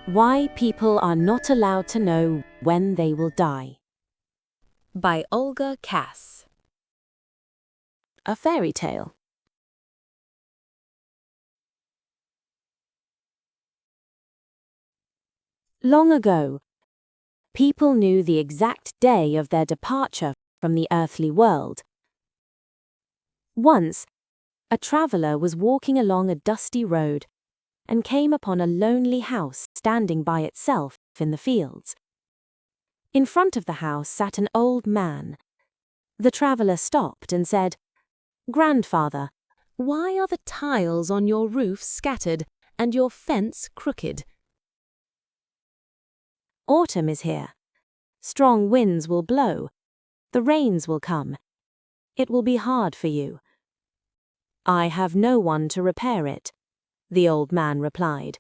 Why People Are Not Allowed to Know When They Will Die. By Olga, Kass. A fairy tale. Long ago, people knew the exact day of their departure from the earthly world. Once, a traveler was walking along a dusty road and came upon a lonely house standing by itself in the fields. In front of the house sat an old man. The traveler stopped and said, "Grandfather, why are the tiles on your roof scattered and your fence crooked?" "Autumn is here. Strong winds will blow. The rains will come. It will be hard for you." "I have no one to repair it," the old man replied.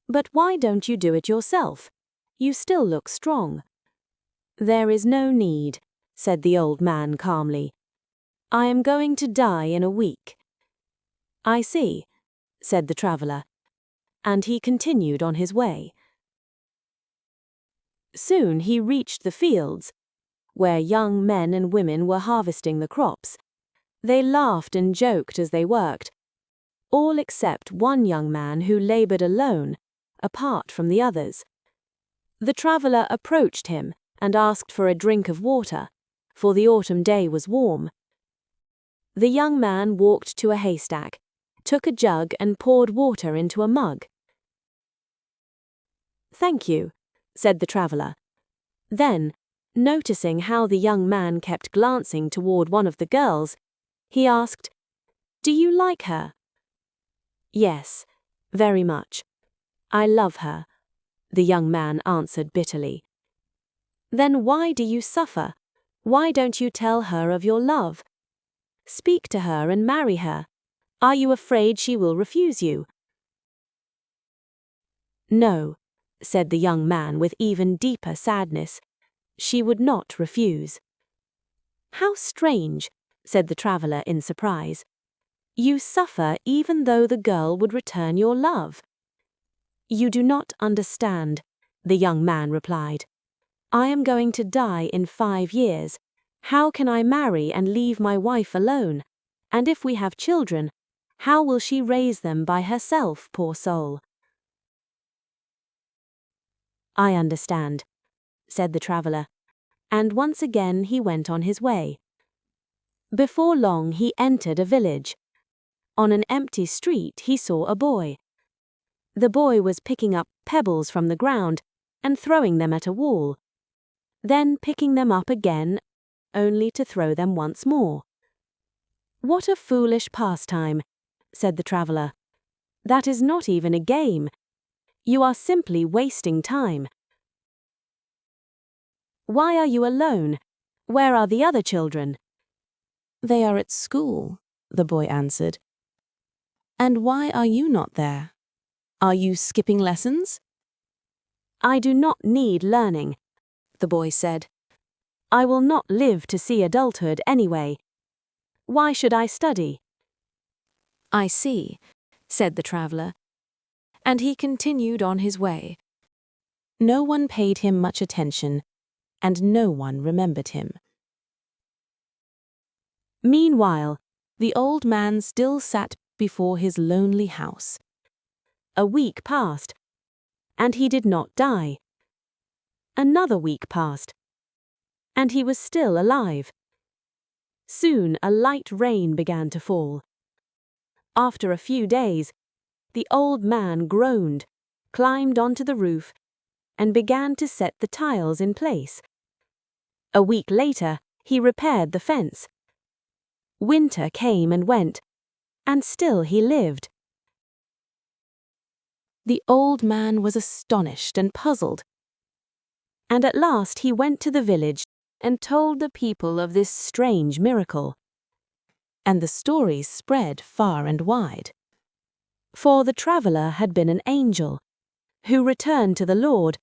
"But why don't you do it yourself? You still look strong." "There is no need," said the old man calmly. "I am going to die in a week." "I see," said the traveler, and he continued on his way. Soon he reached the fields, where young men and women were harvesting the crops. They laughed and joked as they worked, all except one young man who labored alone, apart from the others. The traveler approached him and asked for a drink of water, for the autumn day was warm. The young man walked to a haystack, took a jug and poured water into a mug. "Thank you," said the traveler. Then, noticing how the young man kept glancing toward one of the girls, he asked, "Do you like her?" "Yes, very much. I love her," the young man answered bitterly. "Then why do you suffer? Why don't you tell her of your love? Speak to her and marry her. Are you afraid she will refuse you?" "No," said the young man with even deeper sadness. "She would not refuse." "How strange," said the traveler in surprise. "You suffer even though the girl would return your love." "You do not understand," the young man replied. "I am going to die in 5 years. How can I marry and leave my wife alone? And if we have children, how will she raise them by herself, poor soul?" "I understand," said the traveler, and once again he went on his way. Before long he entered a village. On an empty street he saw a boy. The boy was picking up pebbles from the ground and throwing them at a wall, then picking them up again, only to throw them once more. "What a foolish pastime," said the traveler. "That is not even a game. You are simply wasting time." "Why are you alone? Where are the other children?" "They are at school," the boy answered. "And why are you not there? Are you skipping lessons?" "I do not need learning," the boy said. "I will not live to see adulthood anyway. Why should I study?" "I see," said the traveler, and he continued on his way. No one paid him much attention, and no one remembered him. Meanwhile, the old man still sat before his lonely house. A week passed, and he did not die. Another week passed, and he was still alive. Soon a light rain began to fall. After a few days, the old man groaned, climbed onto the roof, and began to set the tiles in place. A week later, he repaired the fence. Winter came and went, and still he lived. The old man was astonished and puzzled, and at last he went to the village and told the people of this strange miracle. and the story spread far and wide. For the traveler had been an angel, who returned to the Lord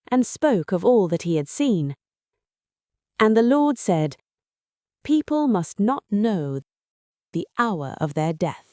and spoke of all that he had seen. And the Lord said, "People must not know the hour of their death."